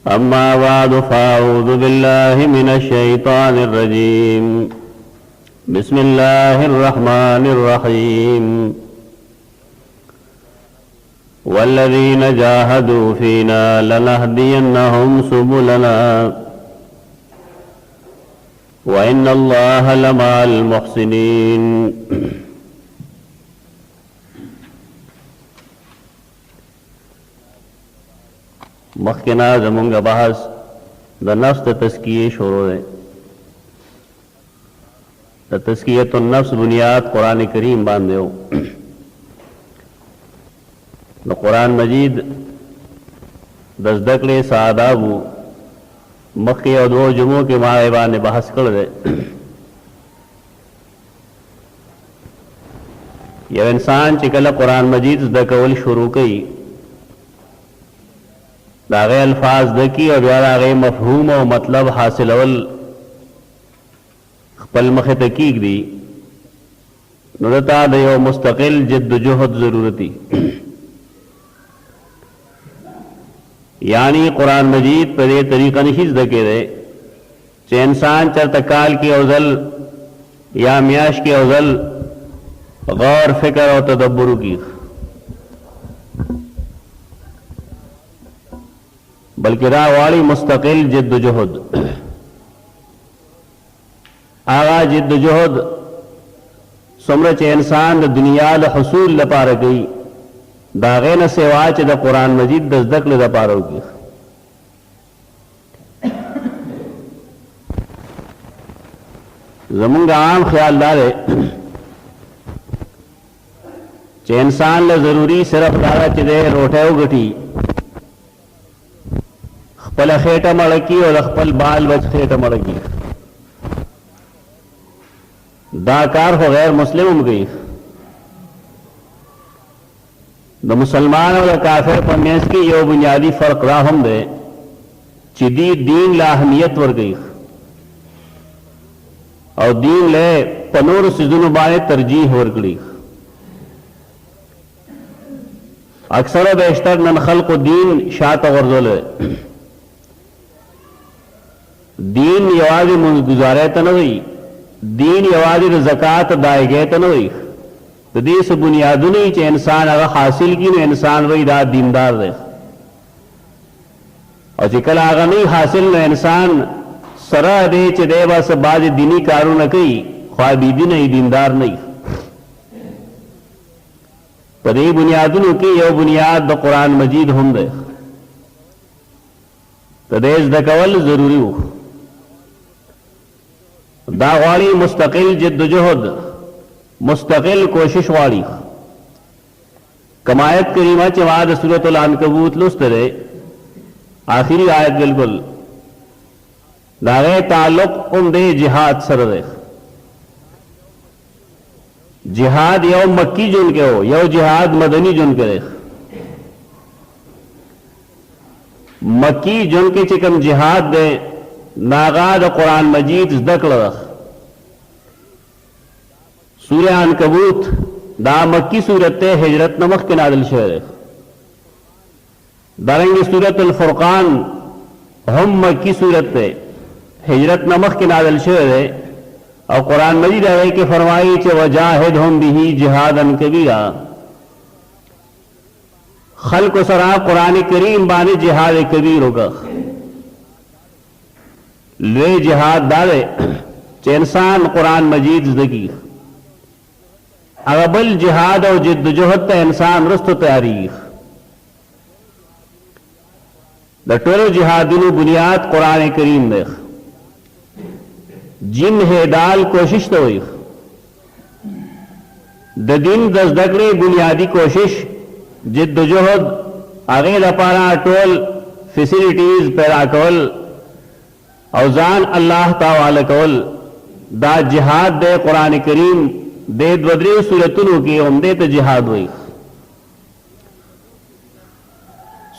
अम्मा बादु फ़अऊज़ु बिल्लाहि मिनश शैतानिर रजीम बिस्मिल्लाहिर रहमानिर रहीम वल्लज़ीन जाहदू फ़ीना लनहदियन्नहुम सुबुलना व इन्नल्लाहा लमअल मुहसिनीन। मखकिना ज़मूंगा बहस द नफ्स द तज़किये शुरू है। द तज़कियतुन नफ्स बुनियाद कुरान करीम बांधे हो। न कुरान मजीद दजदकड़े सादाबू मक्के और दो जुमों के माएबा ने बहस कर दे। यह इंसान चिकला कुरान मजीद दकवल शुरू कई दागे अल्फाज दकी और दागे मफहूम और मतलब हासिल अवल खपल मख तकीक दी नुरता दयो मुस्तकिल जिद्दोजहद जरूरती। यानी कुरान मजीद पर यह तरीका नहीं दके दे चे इंसान चर तकाल की अवजल या मियाश की अवजल गौर फिक्र और तदब्बुर की, बल्कि रावाली मुस्तकिल जिद्दोजहद। आगा जिद्दोजहद सुमरच इंसान दुनिया हसूल लपार गई दागे न सेवाच द कुरान मजीद दजदक ल पारोगी। जमुंगा आम ख्याल दारे चे इंसान ल जरूरी सिर्फ दारा चिदे रोटे गठी खपल खेटा मड़की और खपल बाल बच खेटा मड़की दाकार हो गैर मुस्लिम गई द मुसलमान और काफिर पमेस की यो बुनियादी फर्क राहम दे चिदी दीन ला अहमियत वर गई और दीन ले पनूर सिजुन बाने तरजीह वर गई। अक्सर बेशतर ननखल को दीन शात वर्जल दीन यवाज गुजारे तनवी दीन यवाज ज़कात दाए गए तनवी तो देश बुनियादू नहीं चे इंसान अगर हासिल की न इंसान वही रात दीनदार रहे और चिकल आगा नहीं हासिल न इंसान सरा दे चे दे बस बाज दीनी कारू न कई ख्वाबीदी नहीं दीनदार नहीं पर ये बुनियादू की यो बुनियाद द कुरान मजीद हम दे तो देश दकवल जरूरी हो दावाड़ी मुस्तकिल जिद्दोजहद मुस्तकिल कोशिश वाली कमायत करीमा चवाद सूरतुल अनकबूत लुस्तरे आखिरी आयत बिल्कुल दागे ताल्लुक उमदे जिहाद सरदे जिहाद यो मक्की जुन के हो यो जिहाद मदनी जुन के मक्की जुन के चिकम जिहाद दे नागाद कुरान मजीद दकल सूर्य अनकबूत दा मक्की सूरत हिजरत नमक के नादिल शहर दारंगी सूरत अल फुरकान हम मक्की सूरत हिजरत नमक के नादिल शहर और कुरान मजीद है कि फरमाई चे वजाहिद हम बिही जिहादन कबीरा खल्क सरा कुरान करीम बाने जिहाद कबीर होगा ले जिहाद दारे चे इंसान कुरान मजीद जिंदगी अगबल जिहाद और जिद्दोजहद इंसान रुस्त तैयारी द टोलो जिहादिन बुनियाद कुरान करीम में जिन है दाल कोशिश तो हुई द दिन दस दगड़े बुनियादी कोशिश जिद्दोजहद आगे लपारा टोल फैसिलिटीज पैदा कवल औजान अल्लाह ताला कवल दा जिहाद दे कुरान करीम दे बदरी सूरतुन की उमदे तो जिहाद हुई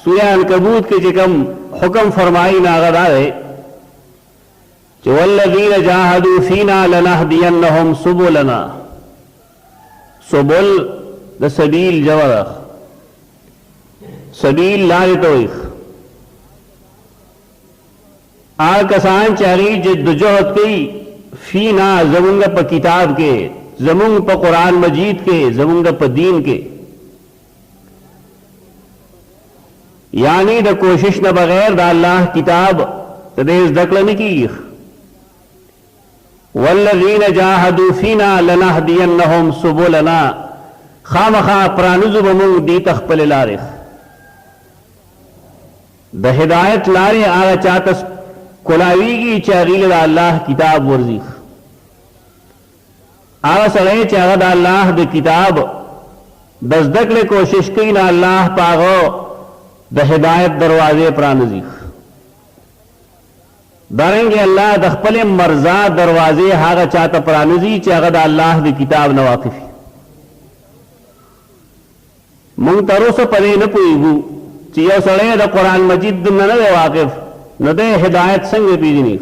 सूर्य अनकबूत के जिकम हुक्म फरमाई नागदारे वल्लज़ीन जाहदू फीना लनहदियन्नहुम सुबुलना सुबुल द सबील जवर सबील लाल तोइफ आ कसान चारी जद्दोजहद की फीना जमुंग प किताब के, जमुंग प कुरान मजीद के, जमुंग प दीन के, यानी द कोशिश न बगैर द अल्लाह किताब तदेश दकलन की वल्लज़ीन जाहदू फीना लनहदियन्नहुम सुबुलना खामखा प्रानुज़ु बमुंग दी तख्पल लारिख द हिदायत लारे आगा चातस कुलावीगी चागील द अल्लाह किताब वर्जी आगा सड़े चागा द अल्लाह द किताब दजदकले कोशिश की ना अल्लाह पागो द हिदायत दरवाजे प्रानुज़ी दारेंगे अल्लाह दखपले मर्जा दरवाजे हागा चाहता प्रानुजी चागद अल्लाह दी किताब न वाकिफी मुंग तरो से पदे न पुईगू चियो सड़े द कुरान मजीद न दे वाकिफ न दे हिदायत संग पीजनी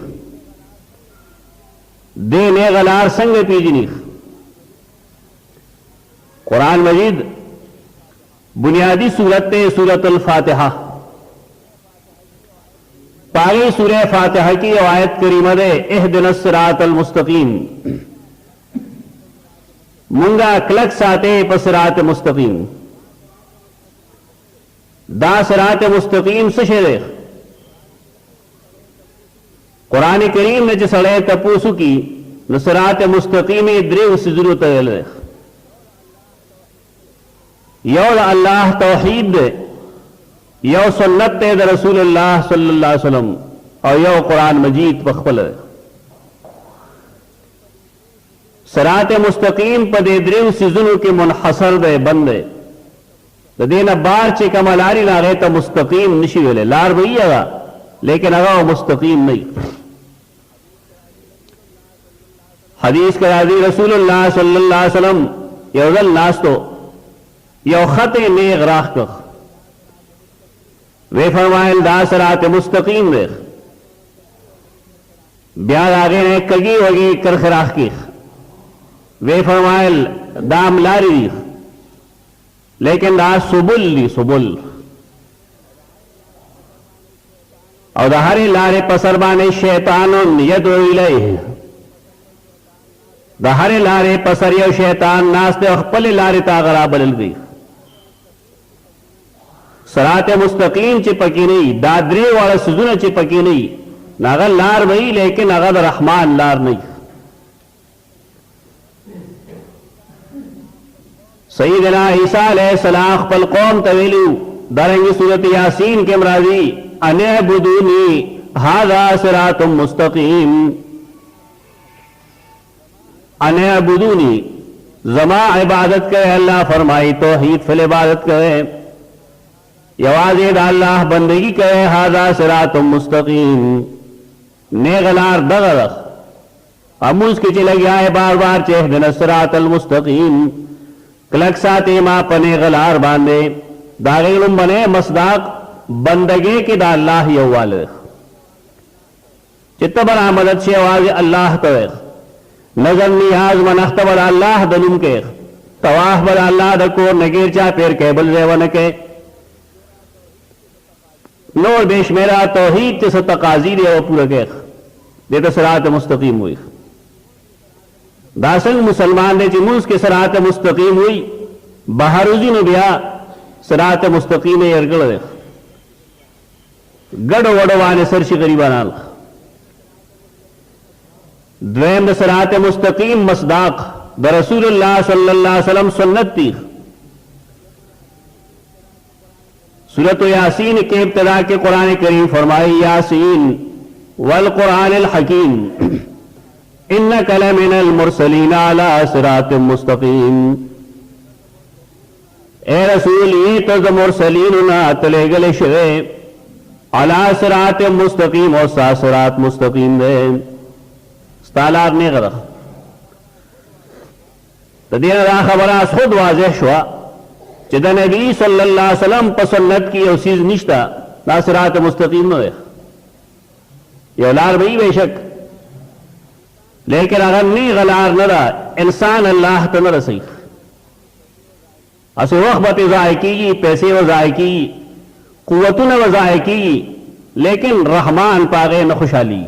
दे ने गलार संग पीजनी कुरान मजीद बुनियादी सूरत सूरत अल फातिहा पागी सूरह फातिहा की आयत करीमा दे इहदिनस सिरातल मुस्तकीम मुंगा क्लक साते पसरात मुस्तकीम दा सिरात मुस्तकीम से शेरे कुरान करीम ने जसड़े तपूसु की न सिरात मुस्तकीम द्रेव से जरूरत है यो अल्लाह तौहीद दे यो सुन्नत द रसूलुल्लाह सल्लल्लाहु अलैहि वसल्लम और यो कुरान मजीद पखपल सरात मुस्तकीम पदे द्रिव सिजुनु के मुनहसर दे बंदे देना बार चे कमलारी ना रहे तो मुस्तकीम निशी वेले लार वही आगा लेकिन अगा मुस्तकीम नहीं हदीस का राजी रसूलुल्लाह सल्लल्लाहु अलैहि वसल्लम यौजल नास्तो यो खते नेग राख कख वे फरमायल दा सरात मुस्तकीम देख ब्याज आगे ने कगी वगी करखराख की वे फरमायल दाम लारी दी लेकिन दा सुबुल ली सुबुल और दहारे लारे पसरबाने शैतान यदो इलैहि दहारे लारे पसरियो शैतान नास्ते पले लारे तागरा बदल गई सरात मुस्तकीम चिपकी नहीं दादरे वाला सुजुन चिपकी नहीं नागल लार वही लेकिन अगद रहमान लार नहीं सईदना ईसा अलैहिस्सलाम पल कौम तवेलू दारेंगी सूरत यासीन के मराजी अनअबुदूनी हादा सिरातुम मुस्तकीम अनअबुदूनी जमा इबादत करे अल्लाह फरमाई तौहीद फिल इबादत करे यवाज़ अल्लाह बंदगी करे हादा सिरातुम मुस्तकीम नेगलार दगरख अमूज के चले गया है बार बार चेहदना सिरातल मुस्तकीम क्लक साते मां पने गलार बांधे दागेलुम बने मसदाक बंदगे के दा अल्लाह यवाल चित्त बना मदद से आवाज अल्लाह करे नजर नियाज मनख्त बड़ा अल्लाह दलुम के तवाफ बड़ा अल्लाह दको नगेर चा पेर केबल रेवन के नोर बेश मेरा तौहीद से तकाजी दे वो पूरा के दे तो सरात मुस्तकीम हुई दासन मुसलमान ने चिमुस के सरात मुस्तकीम हुई बहारुजी ने बिया सरात मुस्तकीम अरगड़ दे गड़ो वड़वाने सरशी गरीबानाल द्वैम सरात मुस्तकीम मसदाक द रसूलुल्लाह सल्लल्लाहु अलैहि वसल्लम सुन्नत थी सूरत यासीन के इब्तिदा के कुरान करीम फरमाई यासीन वल कुरान अल हकीम इन्नका लमिनल मुरसलीन अला सिरातिम मुस्तकीम ए रसूल ये तो मुरसलीन ना तले गले शे अला सिरातिम मुस्तकीम और सा सिरात मुस्तकीम दे तालाब ने गरख तदीना रा खबरा खुद वाज़ेह शुआ चिद नबी सल्लल्लाहु अलैहि वसल्लम पसन्नत की चीज निश्ता ना सिरात मुस्तकीम न ये लार भाई बेशक लेकिन अगर नहीं गलार न रहा इंसान अल्लाह तो न रसी असे वक्त ज़ाय की पैसे व ज़ाय की कुव्वतुन व ज़ाय की लेकिन रहमान पागे न खुशहाली।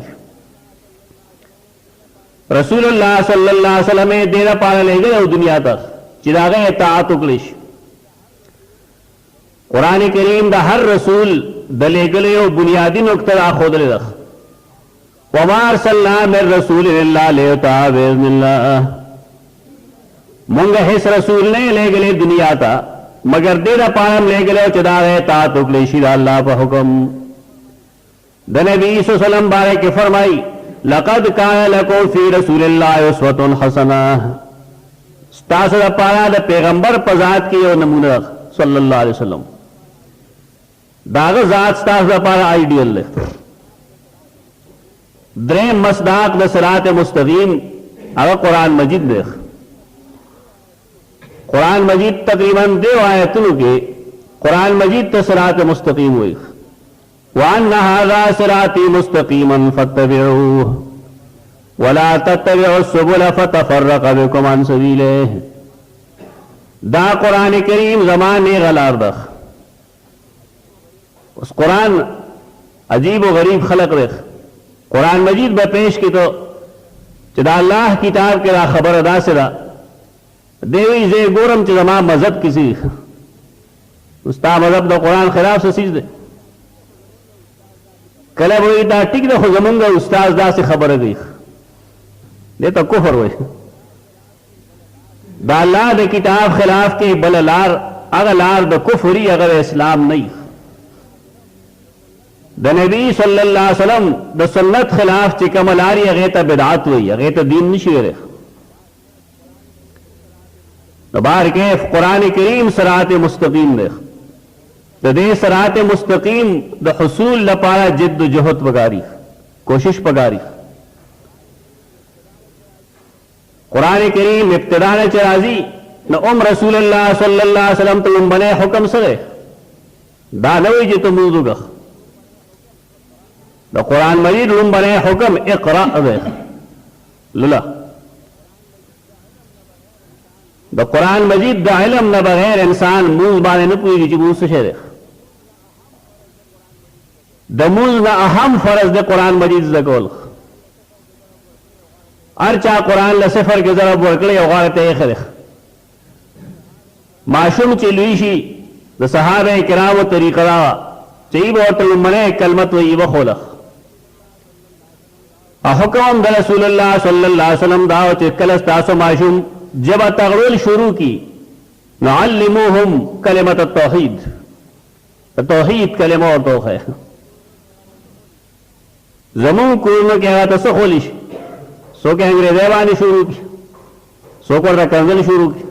रसूलुल्लाह सल्लल्लाहु अलैहि वसल्लम देना पारा ले गए दुनिया तक चिरागे ताअत उकलिश। कुरान करीम दा हर रसूल दले गले और बुनियादी नुक्ता खोदले रख। वमा अरसलना मिर रसूल इल्ला लियुताअ बिइज़्निल्लाह। मुंगा हिस रसूल ने ले गले दुनिया था मगर देना पारम ले गले चिदागे ताअत उकलिश अल्लाह का हुक्म। द नबी सल्लल्लाहु अलैहि वसल्लम बारे के फरमाई लक़द कान लकुम फी रसूलिल्लाहि उस्वतुन हसनह। स्तासद पारा द पैगंबर पजात की और नमूना सल्लल्लाहु अलैहि वसल्लम दाग जात स्तासद पारा आइडियल है। द्रेम मसदाक द सिरात मुस्तकीम अगर कुरान मजीद देख। कुरान मजीद तकरीबन 2 आयतों के कुरान मजीद तो सिरात मुस्तकीम हुई। वअन्न हाज़ा सिराती मुस्तकीमन फत्तबिऊहु वला तत्तबिउस सुबुल फतफर्रक़ बिकुम अन सबीलिह। दा कुरान करीम ज़माने गलार दख। उस कुरान अजीब व गरीब खलक रख। कुरान मजीद ब पेश की तो चिदा अल्लाह किताब के रा खबर अदा से रा देवी जे गोरम चिदमा मजहब किसी उस्ता मजहब द कुरान खिलाफ से सीज दे कल वही दा टिक दो जमंगा उस्ताद दा से खबर गई दे तो कुफर हुए दा अल्लाह दे किताब खिलाफ के बललार अगर लार द कुफरी अगर इस्लाम नहीं द नबी सल्लल्लाहु अलैहि वसल्लम द सुन्नत खिलाफ चिकमलारी अगेत बिदात हुई अगेत दीन निशेर बार के कुरान करीम सरात मुस्तकीम देख दे सरात मुस्तकीम द हुसूल लपारा जिद्द जहद पगारी कोशिश पगारी। कुरान करीम इब्तिदा ने चराजी न रसूलुल्लाह सल्लल्लाहु अलैहि वसल्लम तुम बने हुक्म सरे दानवी जी तुम मुजुगा द कुरान मजीद तुम बने हुक्म इक़रा लुला द कुरान मजीद द इल्म न बगैर इंसान मूज बाने न पूरी जी मूज से शेर द मूज न अहम फर्ज द कुरान मजीद द कौल अर्चा कुरान ल सिफर के जरा वर्कले औगारत खरे माशूम चिलवीशी द सहाबे किराम तरीक़ा चईब और तुमने कलमत व इव खोला हुक्म द रसूलुल्लाह सल्लल्लाहु अलैहि वसल्लम दाव चिकलस तासो माशूम जब तगवील शुरू की नअल्लिमुहुम कलिमत तौहीद तौहीद कलिमा और तो है जमून कुर्न क्या था सो खोलिश सो के अंग्रेजी वानी शुरू की सो कर कंजल शुरू की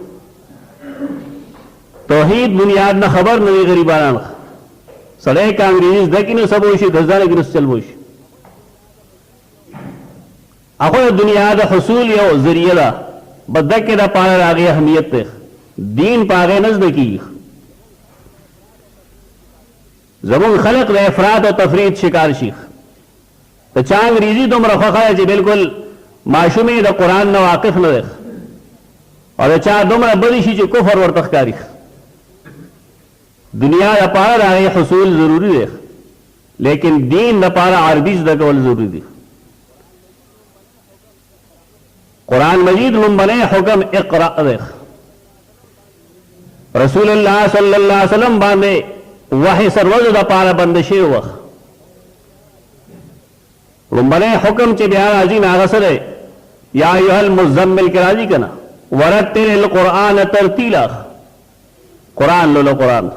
तौहीद बुनियाद न खबर नहीं गरीबाना सड़े का अंग्रेजी दकी न सबोशी गजाने गिरस चलबोशी अखो दुनिया द हुसूल यो जरिया बदक के दा पार आगे अहमियत दीन पागे नजदीकी जमुन खलक व अफराद और तफरीद शिकार शीख तो चांग रीजी तुम रखा है जी बिल्कुल माशूमी द कुरान न वाकिफ न देख और चाह दुमरा बड़ी शी कुफर और तख्तारी दुनिया द पार आगे हुसूल जरूरी देख लेकिन दीन द पारा अरबीज द कवल जरूरी देख। कुरान मजीद बने हुक्म इक़रा देख रसूलुल्लाह सल्लल्लाहु अलैहि वसल्लम बांधे वही सरवज द पारा बंदशे वह बने हुक्म चे बयान अजीम आगसरे या अय्युहल मुज़म्मिल के राजी कना वरत्तिल कुरान तरतीला कुरान लो कुरान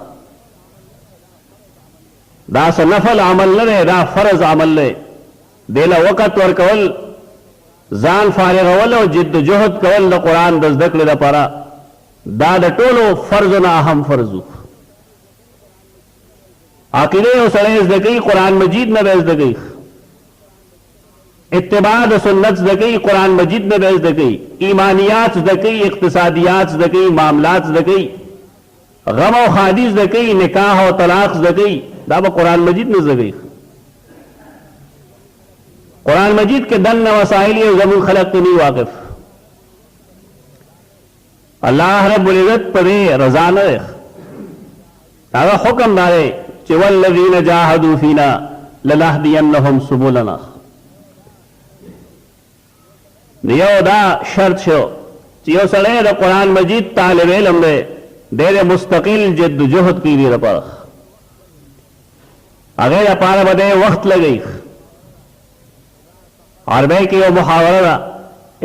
दा से नफल अमल न रे दा फर्ज अमल ले देला वक़्त वर कवल जान फारिग अवल और जिद्द जोहद कवल द कुरान दजदक ले पारा दाद टोलो फर्ज ना अहम फर्जू आकिदे और सड़े दकी कुरान मजीद में बेच दकी इत्तिबा द सुन्नत दकी कुरान मजीद में बेच दकी ईमानियात दकी इक्तिसादियात दकी मामलात दकी गम और हादीस दकी निकाह और तलाक दकी दावा कुरान मजीद में दकी कुरान मजीद के दन वसाइल जमून खलक तो नहीं वाकिफ अल्लाह रब्बुल इज्जत परे रजा न हुक्म दारे चिवल्लज़ीन जाहदू फीना لنهدینهم سبلنا. یو دا شرط شو چې یو سړی د قرآن مجید طالب علم دی ډېر مستقل جد جهد کوي دې لپاره هغې لپاره به دی وخت لګوي. عربی کې یو محاوره ده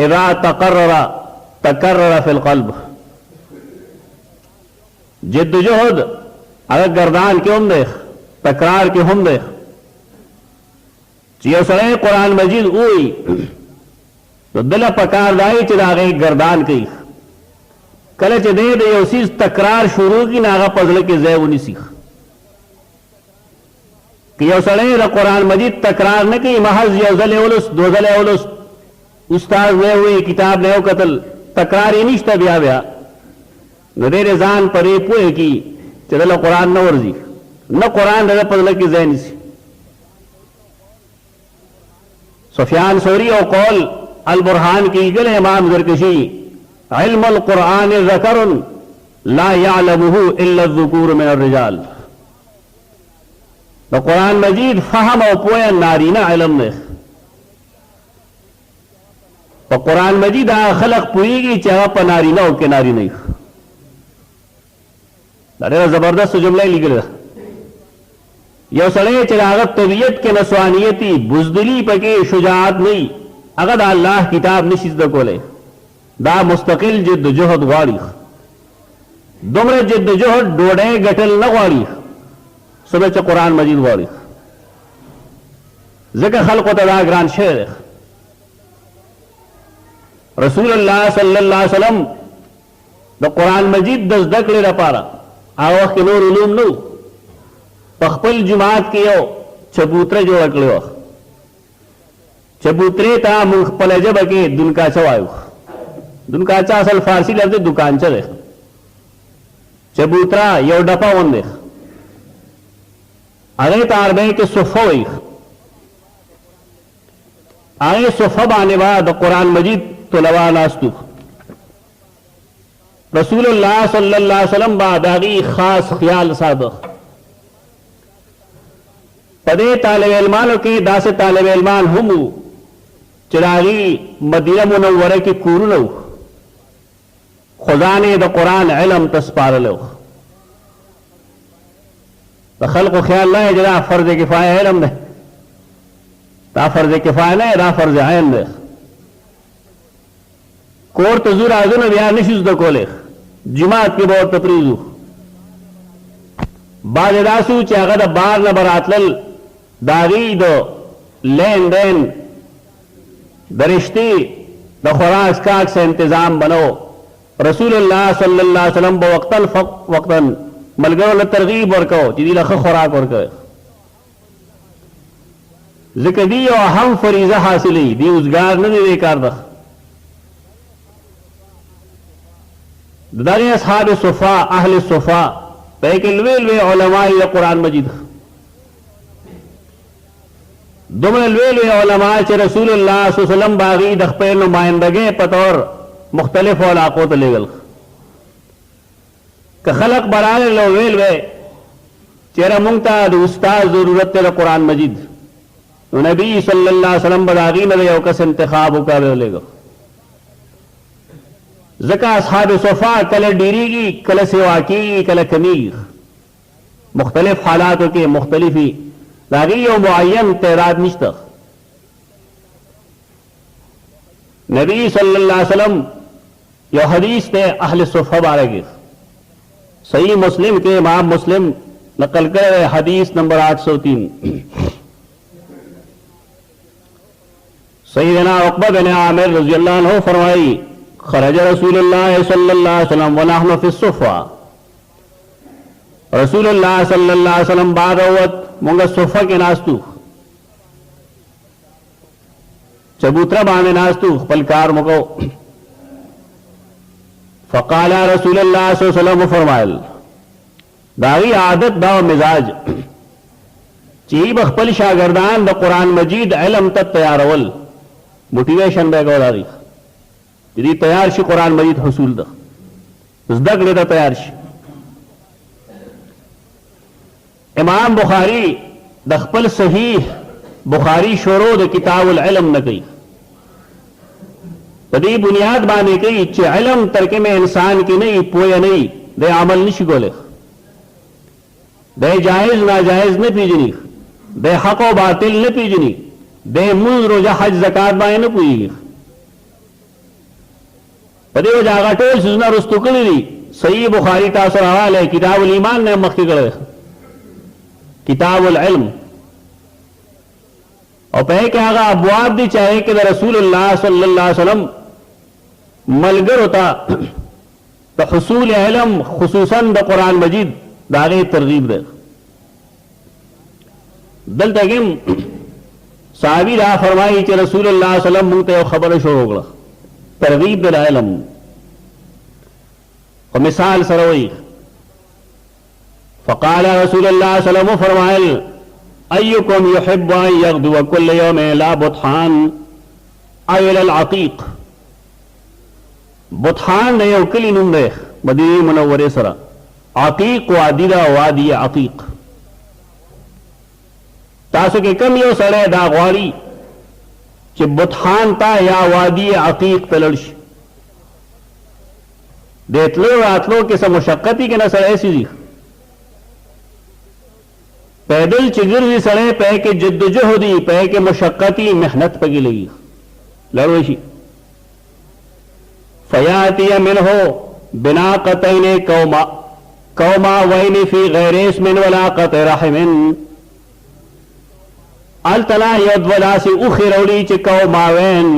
اذا تقرر تکرر فی القلب. جد جهد هغه گردان کې هم دی تکرار کې هم دی چې یو سړی قرآن مجید ووایي نو دله پکار دی چې د هغې گردان کوي. کله چې دی د یو څیز تکرار شروع کړي نو هغه په زړه کې ځای ونیسي. که یو سړی د قرآن مجید تکرار نه کوي محض یو ځل یې ولوست دو ځله یې ولوست استاد نه ووایي کتاب نه یې وکتل تکرار یې نشته بیا نو ډېر ځان پرې پوهې کړي چې دله قرآن نه ورځي نه قرآن د ده په زړه کې ځای نیسي. سفیان ثوری او قول البرهان کی گل امام زرکشی علم القرآن ذکر لا يعلمه الا الذکور من الرجال. دا قرآن مجید فهم او پویا نارینه علم نه. په قرآن مجید خلق پویږي چې هغه په نارینه او کې نارینه وي. دا ډېره زبردست جمله یې لیکلې ده. یو سړی چې د هغه طبیعت کې نسوانیتي بزدلي پکې شجاعت نه وي هغه د الله کتاب نشي زده کولی. دا مستقل جد جهد غواړي. دومره جد جهد ډوډۍ ګټل نه غواړي څومره چې قرآن مجید غواړي. ځکه خلقو ته دا ګران شوی دی. رسول الله صلی الله علیه وسلم د قرآن مجید د زده کړې لپاره هغه وخت کې نور علوم نه و. په خپل جماعت کې یو چبوتره جوړه کړې وه. چبوترې ته موږ خپله ژبه کې دونکاچه وایو. دونکاچه اصل فارسي لفظ دی دکانچه دی. چبوتره یو ډپه غوندې هغې ته عربۍ کې صفه وایي. هغې صفه باندې به د قرآن مجید طلبا ناستو. رسول الله صلی الله علیه وسلم به د هغې خاص خیال ساته. په دې طالب علمانو کې داسې طالب علمان هم وو چې د هغې مدینه منوره کې کورونه وو خو ځان یې د قرآن علم ته سپارلی و. د خلقو خیال نه چې دا فرض کفایه علم دی. دا فرض کفایه نه دا فرض عین دی. کور ته ځو راځو نو بیا نشو زده کولی جماعت کې به ورته پرېږدو. بعضې داسې وو چې هغه د بار نه به راتلل د هغې د لین دین د رشتې د خوراک څښاک څه انتظام به نه و. رسول الله صلی الله علیه وسلم به وقتا ملګرو له ترغیب ورکو چې دوی له ښه خوراک ورکوي. ځکه دوی یو اهم فریضه حاصلوي. دوی اوزګار نه دی دې کار ده. د دغې اصحاب صفا اهل صفا په کې لوی لوی علما یې د قرآن مجید دومره لوی لوی علما چې رسول الله صلی الله علیه وسلم به هغې د خپل نمایندګۍ په طور مختلفو علاقو ته لیږل. که خلق به راغلل او ویل وی چېرې مونږ ته د استاد ضرورت دی د قرآن مجید نو نبي صلی الله علیه وسلم به د هغې نه د یو کس انتخاب وکړی ولیږه. ځکه اصحاب صفا کله ډېرېږي کله سوا کېږي کله کمیږي. مختلف حالاتو کې مختلفي د هغې یو معین تعداد نشته. نبی صلی الله علیه وسلم یو حدیث دی اهل صفه باره کې صحیح مسلم کې امام مسلم نقل کړی حدیث نمبر 803. سیدنا عقبہ بن عامر رضی اللہ عنہ فرمائی خرج رسول اللہ صلی اللہ علیہ وسلم ونحن فی الصفہ. رسول اللہ صلی اللہ علیہ وسلم باغوت مونږ صفه کې ناستو چبوتره باندې ناستو خپل کار مکو. فقال رسول الله صلی الله علیه وسلم فرمایل داغي عادت دا مزاج چې به خپل شاګردان د قرآن مجید علم ته تیارول موټیویشن به کوي داغي چې تیار شي قرآن مجید حصول ده زده کړې ته تیار شي. امام بخاری द खपल सहीह बुखारी शोरो द किताबुल इल्म न कई पदी बुनियाद बाने कई चे इल्म तरके में इंसान की नहीं पोया नहीं दे अमल निश गोले दे जायज नाजायज न पीजनी दे हक व बातिल न पीजनी दे मुज रोजा हज जकात बाए न पूजी पदी वो जागा टोल सुजना रुस्तु कली सही बुखारी तासर हवाल है किताबुल ईमान ने मक्की गए किताबुल इल्म और पह के आगा अबवाब भी चाहे कि रसूलुल्लाह सल्लल्लाहु अलैहि वसल्लम मलगर होता तो हुसूल इल्म खुसूसन द कुरान मजीद दागे तरगीब दे दल तगिम साहबी रा फरमाई कि रसूलुल्लाह सल्लल्लाहु अलैहि वसल्लम मुंते खबर शुरू होगा तरगीब दल इल्म और मिसाल सरवई फ़क़ाल रसूलुल्लाह सल्लल्लाहु अलैहि वसल्लम फरमाए अय्युकुम युहिब्बु अन यग़दुव कुल्ल यौमिन इला बुतहान अव इलल अक़ीक़ बुतहान ने उकली नुंदे मदीने मुनव्वरे सरा अक़ीक़ वादिदा वादी अक़ीक़ तासु के कम यो सड़े दा गवारी कि बुतहान ता या वादी अक़ीक़ तलड़श देतलो रातलो के सब मुशक्कती के न सड़े सी पैदल चिगर भी सड़े पै के जद्दोजहदी पै के मुशक्कती मेहनत पगी लगी लड़ोशी फयाती मिन हो बिना कतईने कौमा कौमा वैन फी गैरेस मिन वला कत रहमिन अलतना यदवला से उखिरौड़ी च कौमावैन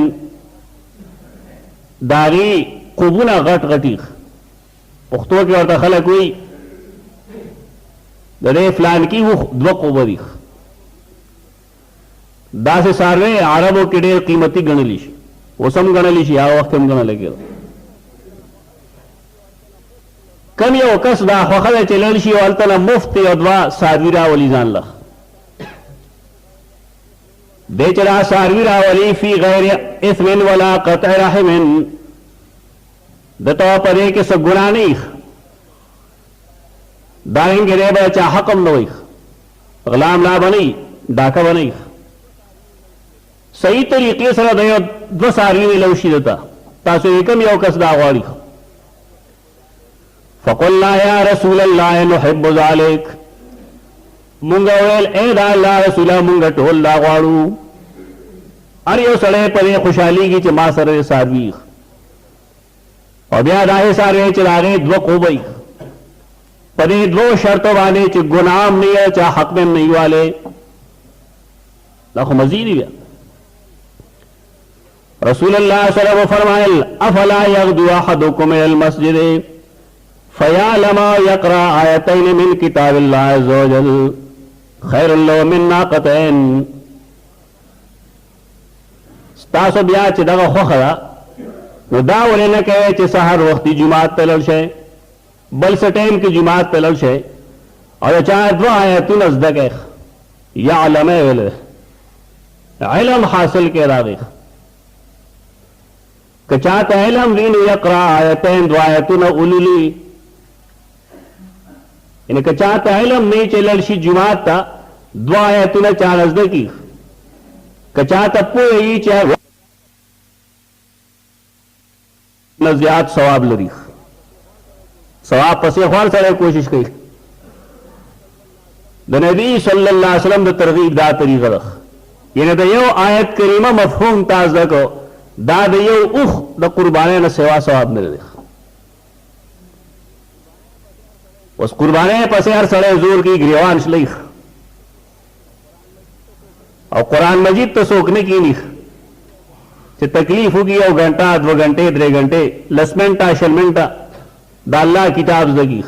दागी कुबुना गट गटी पुख्तो के और खलक हुई दरे फलान की वो दो कोबरी दास सारे अरबों के डेर कीमती गणलीश वो सम गणलीश या वक्त हम गण लगे कम यो कस दा खखल चललशी वालतना मुफ्त अदवा सारवीरा वली जान ला दे चला सारवीरा वली फी गैर इस्मिन वला कतअ रहमिन दतो परे के सब गुनाह नहीं दाएंगे रे बचा हकम न वही गुलाम ना बनी डाका बनी सही तरीके से दयो दो सारी में लौशी देता तासु एकम यो कस दावारी फकुल्ला या रसूल अल्लाह नुहिब्बु ज़ालिक मुंगा वेल ए दा अल्लाह रसूला मुंगा टोल दावाड़ू अरे यो सड़े परे खुशहाली की चमा सरे सारवी और ब्याह दाहे सारे चला गए दो कोबई परे दो शर्तों वाले च गुनाम नहीं है चाहे हक में नहीं वाले लाखों मजीद ही रसूलुल्लाह सल्लल्लाहु अलैहि वसल्लम फरमाए अफला यग़दु अहदुकुम इलल मस्जिद फयअलम यक़रा आयतैन मिन किताबिल्लाहि अज़्ज़ा व जल खैरुल लहु मिन नाक़तैन तासो ब्याह च दगा खोखरा नो दावले न कहे च सहर वक्ती जुमात तलल शे बल से टाइम की जुमात पे लड़ है और चाहे दो आए तू नजदक या इलम हासिल के रागे कचात इलम वीन यकरा आयतैन दुआयतुन उलुली इन कचात इलम नहीं चललशी जुमात ता दुआयतुन चार नजदकी कचात अपो यही चाहे नजियात सवाब लड़ी सवाब पसे ख्वाल सारे कोशिश की द नबी सल्लल्लाहु अलैहि वसल्लम द तरगीब दा तरीका रख यानी द यो आयत करीमा मफहूम ताज दको दा द यो उख द कुर्बाने न सेवा सवाब मिले उस कुर्बाने पसे हर सड़े जोर की गिरवान शलीख और कुरान मजीद तो सोखने की नहीं तकलीफ होगी और घंटा 2 घंटे 3 घंटे लसमेंटा शलमेंटा दाल्ला किताब जगी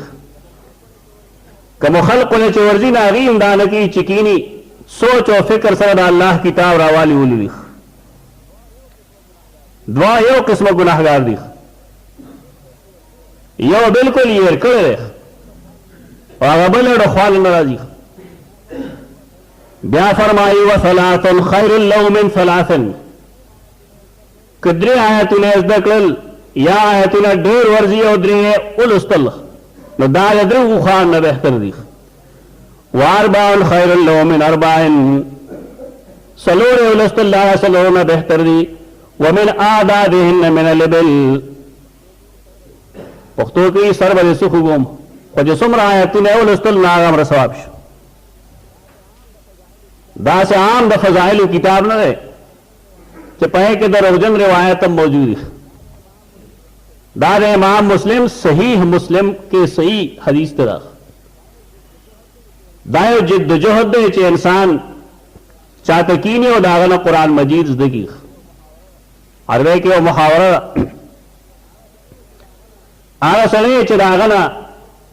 कमो खल्क ने चोरजी नागीम दान की चिकीनी सोच और फिक्र सर अल्लाह किताब रावाली उली दुआ यो किस्म गुनाहगार दी यो बिल्कुल ये करे और अबल ख्वाल नाराजी ब्या फरमाई व सलासन खैरुल लहु मिन सलासन कद्रे आयतुन अज़दकल या आयतुन ढेर वर्जी और द्रे उल उस्तल न दाल द्रे खान न बेहतर दी वारबाउन खैरुल लहुम मिन अरबाइन सलूर उलस्तुल्लाह सलूर बेहतर दी वमिन आदादिहिन मिन अल-इबिल पख्तो की सरबद सुखुगुम पजसुम रायतुन उलस्तुल्लाह अमर सवाब दा से आम द फजाइल किताब न रहे चपाए के दरोजन रिवायत मौजूद है दार इमाम मुस्लिम सही मुस्लिम के सही हदीस तरह दायो जिद्दोजहद चे इंसान चातकीनी और दागना कुरान मजीद जिंदगी अरवे के मुहावरा आगा सड़े चे दागना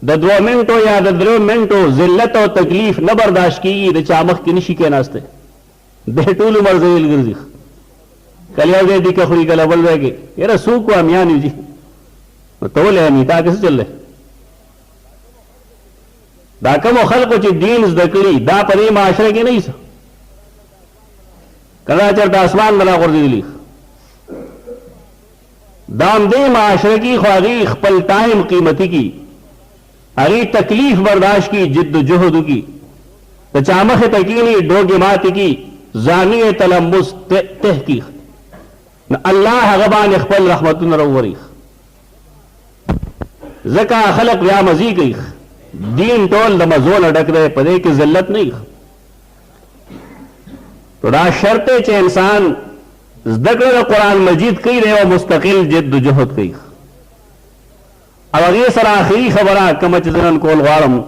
द 2 मिनटों या द 3 मिनटों जिल्लत और तकलीफ न बर्दाश्त की द चामख की निशी के नास्ते बेटूल उमर जेल गिरजी कलिया दे दी कखड़ी का लबल रह गए ये रसू को अमियान जी तो ले मीता कैसे चल रहे दाकम खल को दीन दकड़ी दा परी माशरे की नहीं सा कदा चलता आसमान बना कर दिली दाम दे माशरे की ख्वाही खपल टाइम कीमती की अरे तकलीफ बर्दाश्त की जिद्दोजहद की तचामख तकीनी डोगमात की जानी तलम्बुस तहकीक न अल्लाह गबान खपल रहमतुन रवरी जका खलक या मजी गई दीन टोल नमजोन अडक रहे पदे की जिल्लत नहीं तो रा शर्ते चे इंसान ज़िक्र कुरान मजीद कई रहे मुस्तकिल जिद्दोजहद कई अब अगे सर आखिरी खबरा कमच जनन कोल वारम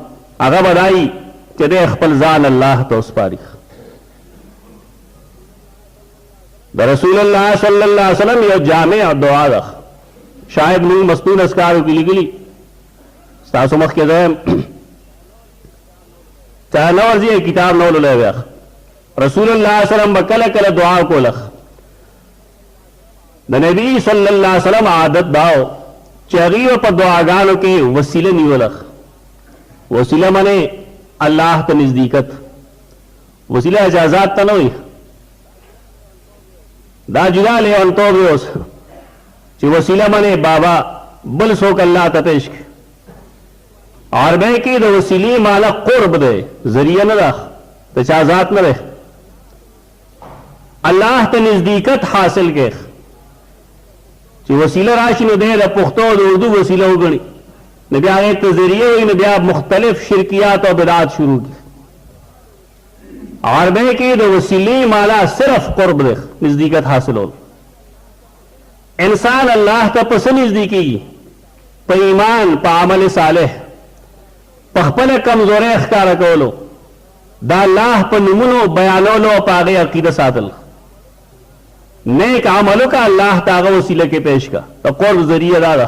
अगा बदाई कि दे खपल जान अल्लाह तो उस पारी द रसूलुल्लाह सल्लल्लाहु अलैहि वसल्लम यो जामे और दुआ रख शायद नहीं मस्तून अस्कार की लिखली सासुमख के जैम चाहे नवर्जी किताब नौ ले गया रसूलुल्लाह सल्लम बकल कल दुआ को लख द नबी सल्लल्लाहु अलैहि वसल्लम आदत दाओ चरीव पर दुआगानों के वसीले निवलख वसीला मने अल्लाह तो नजदीकत वसीला इजाजत तनोई दा जुदा ले अंतो बेस ची वसीला मने बाबा बुल सोक अल्लाह तपेश और बह की दो वसीली माला कुर्ब दे जरिया न रख तो चाजात न रहे अल्लाह तो नजदीकत हासिल के ची वसीला राशि न दे पुख्तो उर्दू वसीला उगड़ी नबी आगे के जरिए हुई नबिया मुख्तलिफ शिरकियात और बिदात शुरू की और बह की दो वसीली माला सिर्फ कुर्ब दे नजदीकत हासिल हो इंसान अल्लाह का पसंद नजदीकी प ईमान प अमल सालेह पखपल कमजोर अख्कार कोलो दा अल्लाह प नमुनो बयानो लो पागे अकीदा सादल नेक अमलों का अल्लाह तागा वसीले के पेश का तो कुर्ब जरिए दादा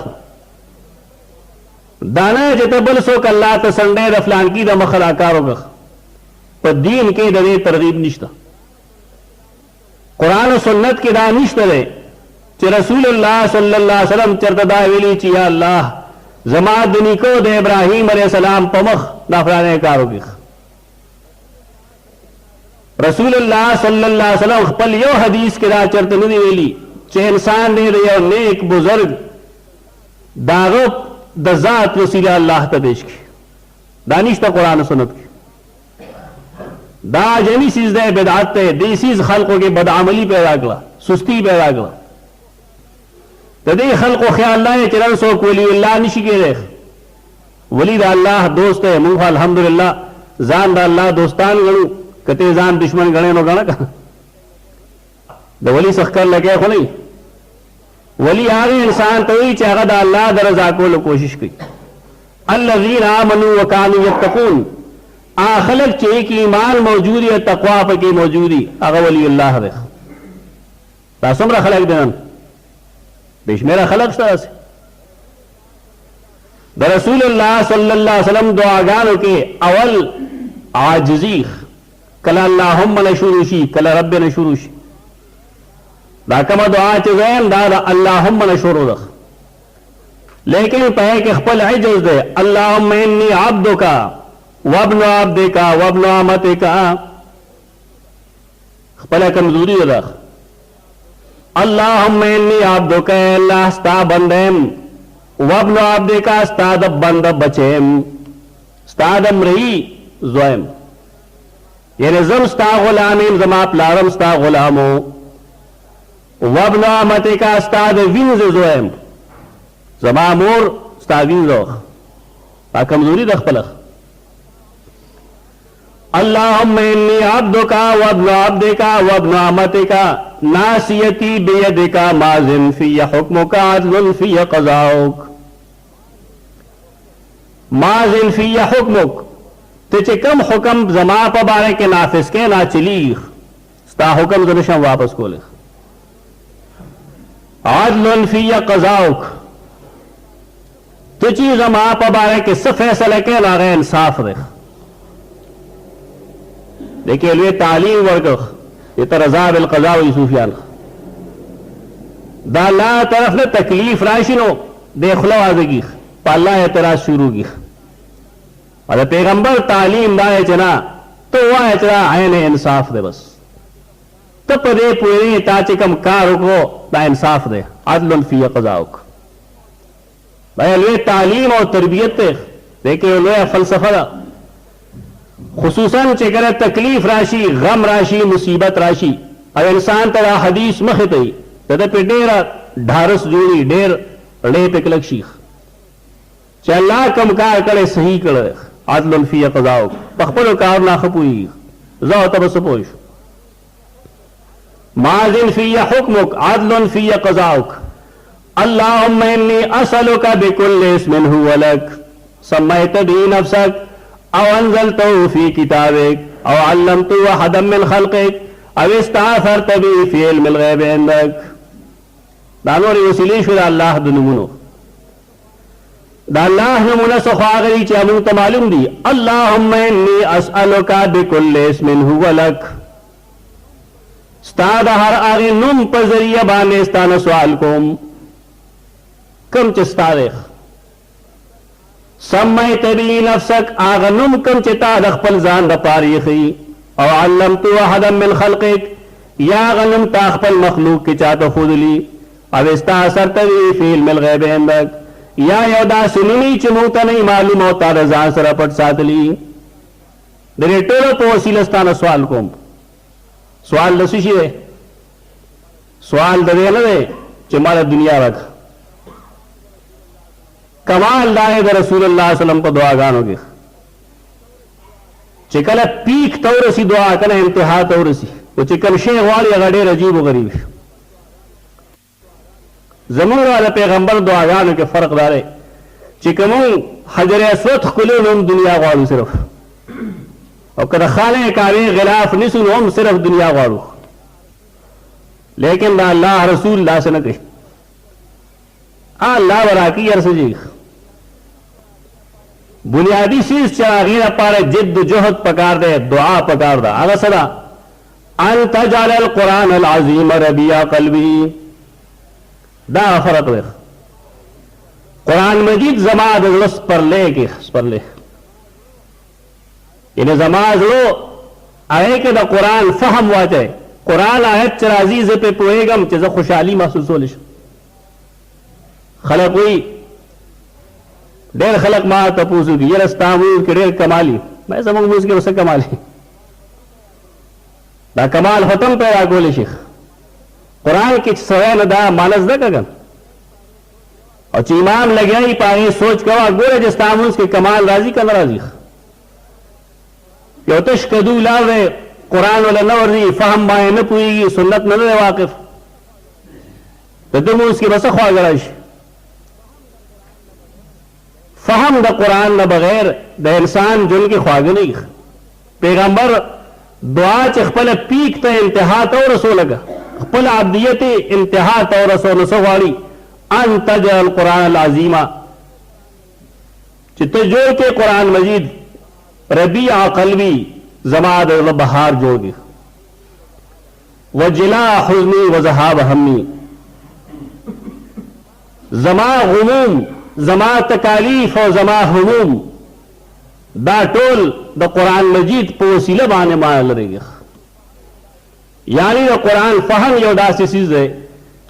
दाना जतबल सोक अल्लाह तसंडे रफलान की द मखलाकारों का पर दीन के दरे तरगीब निश्ता कुरान और सुन्नत की दा निश्त रहे चे रसूलुल्लाह सल्लल्लाहु अलैहि वसल्लम चरदा वेली चिया अल्लाह जमा दुनी को दे इब्राहिम अलैहिस्सलाम पमख नाफराने कारो की रसूलुल्लाह सल्लल्लाहु अलैहि वसल्लम खपल यो हदीस के दा चरत नहीं वेली चे इंसान दे रहे नेक बुजुर्ग दागो दजात वसीला अल्लाह तदेश की दानिश्ता कुरान सुन्नत की दा जमी चीज दे बेदात देसीज खल्कों के बदअमली पैदा कला सुस्ती पैदा कला तदे खल्को ख्याल लाए चरण सोक वली अल्लाह निशी के रे वली दा अल्लाह दोस्त है मुंह अल्हम्दुलिल्लाह जान दा अल्लाह दोस्तान गणु कते जान दुश्मन गणे नो गणा का द वली सखकर लगे को नहीं वली आगे इंसान तो ही चाहे दा अल्लाह दरजा को कोशिश की अल्लज़ीना आमनू व कानू यत्तकून आखलक चे की ईमान मौजूदी है तकवा पे की मौजूदी अगर वली अल्लाह रे तासुमरा खलक देन देश मेरा खलक से द रसूलुल्लाह सल्लल्लाहु अलैहि वसल्लम दुआगानों के अवल आजिजी कला अल्लाहुम्मा नशुरूशी कला रब्बे नशुरूशी दाकमा दुआ चैन दादा अल्लाहुम्मा नशुरूरख लेकिन पहे के खपल इज्जत दे अल्लाहुम्मा इन्नी अब्दुका वब्नु अब्दिका वब्नु अमतिका खपल कमजोरी रख अल्लाहुम्मा इन्नी अब्दुका अल्लाह स्ता बंदेम वब्नु अब्दिका स्ता द बंद बचेम स्ता द मरी ज़ोएम यानी जम स्ता गुलामीन जमा प्लारम स्ता गुलामो वबना मते का स्ता द विंज जोएम जमा मोर स्ता विंजो आ कमजोरी दखपलख अल्लाहुम्मा इन्नी अब्दुका वब्नु अब्दिका वब्नु अमतिका नासियती बियदिका माजिन फिय हुक्मुका अदलुन फिय क़ज़ाउक माजिन फिय हुक्मुक तुझे कम हुक्म जमा पर बारे के नाफिज के ना चली स्ता हुक्म जनशम वापस को लिख अदलुन फिय क़ज़ाउक तुझी जमा पर बारे के सब फैसले के ना गए इंसाफ देख। देखिए लिए तालीम वर्ग ये तरजा बिल क़ज़ा व सूफियान दाला तरफ ने तकलीफ राशिनो देखलो आजगी पाला एतराज शुरू की और पैगंबर तालीम दाए चना तो वह चना आयन इंसाफ दे बस तब दे पूरी ताचे कम कार को ता इंसाफ दे अदलन फी क़ज़ाउक भाई लिए तालीम और तरबियत देखिए लिए फलसफा खुसूसन चेकर तकलीफ राशि गम राशि मुसीबत राशि अब इंसान तरा हदीस मखतई तद पे डेरा ढारस जोड़ी डेर ले पे कलक शीख चल्ला कम कार करे सही करे आदलन फी क़ज़ाउक पखपल कार ना खपुई जाओ तब सपोश माजिन फी हुक्मुक आदलन फी क़ज़ाउक अल्लाहुम्मा इन्नी असअलुका बिकुल्लि इस्मिन हुवा लक सम्मैत बिही नफ्सक औ अंज़लतहु फी किताबिक औ अल्लमतहु अहदम मिन खल्क़िक औ इस्तअथरत बिही फी इल्मिल ग़ैब इंदक दानोरी वसीले शुदा अल्लाह दुनुमुनो दा अल्लाह नमुना सखागरी चामू त मालूम दी अल्लाहुम्मा इन्नी असअलुका बिकुल्लि इस्मिन हुवा लक स्ताद हर आगे नुम पर जरिया बाने स्तान सवाल कोम कम चिस्ता देख समय तबी नफ्सक आगनुम कम चिता दखपल जान रपारीखी और अल्लमतु अहदम मिन खल्क़िक या गनुम ताखपल मखलूक की चातो खुदली अब इस्ता असर तबी फी इल्मिल ग़ैब इंदक या यौदा सुननी चमूता नहीं मालूम होता रजान सरपट सातली दरे टोलो तो वसीलस्तान सवाल कोम सवाल दसिशी दे सवाल दे न दे चिमारा दुनिया रख कमाल दाए द रसूलुल्लाह सल्लम को दुआ गानोगे चिकल पीक तौरसी दुआ कना इंतहा तौरसी वो चिकल शेख वाली अगड़े अजीब गरीब जमूर वाले पैगंबर दुआ गानो के फर्क दारे चिकमू हजर अस्वद खुले हम दुनिया वालू सिर्फ और कद खाने कारे गिलाफ निसुन हम सिर्फ दुनिया वालू लेकिन अल्लाह रसूल ला से न कही अल्लाह वरा की अर्स जी बुनियादी चीज चरागीर पारे जिद जोहद पकार दे दुआ पकार दा अगर सदा अन तजाल कुरान अल अजीम रबिया कल्बी दा फर्क दे कुरान मजीद जमात रस पर ले के पर ले इन्हें जमात लो आए के दा कुरान फहम वाचे कुरान आयत चराजीज पे पोएगम चीज खुशहाली महसूस हो लिश खलक हुई डेर खलक मार तपूसू की ये रस्ता के डेर कमाली मैं समझ उसके उसे कमाली दा कमाल खत्म पैदा गोले शेख कुरान की सवैन दा मानस दा कगन और चीमाम लगे ही पाए सोच कवा गोरे जिस्ताम उसके कमाल राजी का नाराजी योतश कदू लावे कुरान वाला न वर्जी फहम बाए न पुएगी सुन्नत न रहे वाकिफ तो तुम उसकी बस ख्वाह गराश फहम द कुरान न बगैर द इंसान जुन की ख्वाग नहीं पैगंबर दुआ चखपल पीक त इंतहा तो रसूल का खपल अब्दियत इंतहा तो रसूल सवाली अन तजल कुरान अजीमा चित्त जोड़ के कुरान मजीद रबिया कल्बी जमात बहार जोगी वजिला हुज़्नी वज़हाब हम्मी जमा गुमूम जमा तकालीफ और जमा हुमूम दा टोल द कुरान मजीद पोसीले बाने मान रहेगा यानी द कुरान फहम यो दासी चीज है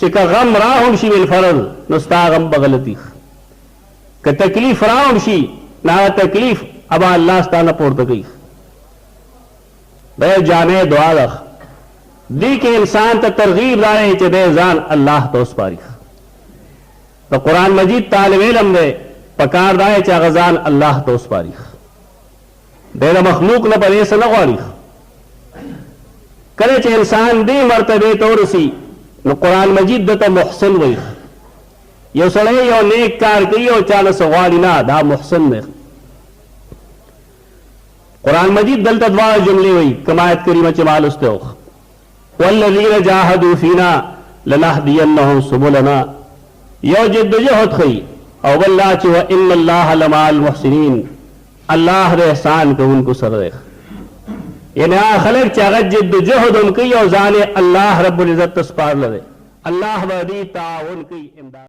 चिका गम राहुम शी मिल फरज नुस्ता गम बगलती का तकलीफ राहुम शी ना तकलीफ अब अल्लाह स्ताना पोर्त गई बे जाने दुआ रख दी के इंसान तो तरगीब लाए चदे जान अल्लाह तो उस पारी तो कुरान मजीद तालिब इल्म दे पकार दाए चा गजान अल्लाह तो उस पारी देर मखलूक न परे से न गौरी करे चे इंसान दी मरतबे तो रसी न कुरान मजीद तो मुहसिन वही यो सड़े यो नेक कार की यो चाल सवाली ना दा मुहसिन में कुरान मजीद दल तदवा जुमले हुई कमायत करीम चमाल उस्ते हो वल्लज़ीन जाहदू फीना लनहदियन्नहुम सुबुलना यो जिद्दोजहद खई और वल्लाह च व इन्नल्लाह लमाल मुहसिनीन अल्लाह रे एहसान को उनको सर दे यानी खलक चागत जिद्दोजहद उनकी और जाने अल्लाह रब्बुल इज्जत तस्पार लगे अल्लाह वदी ताउन की इमदाद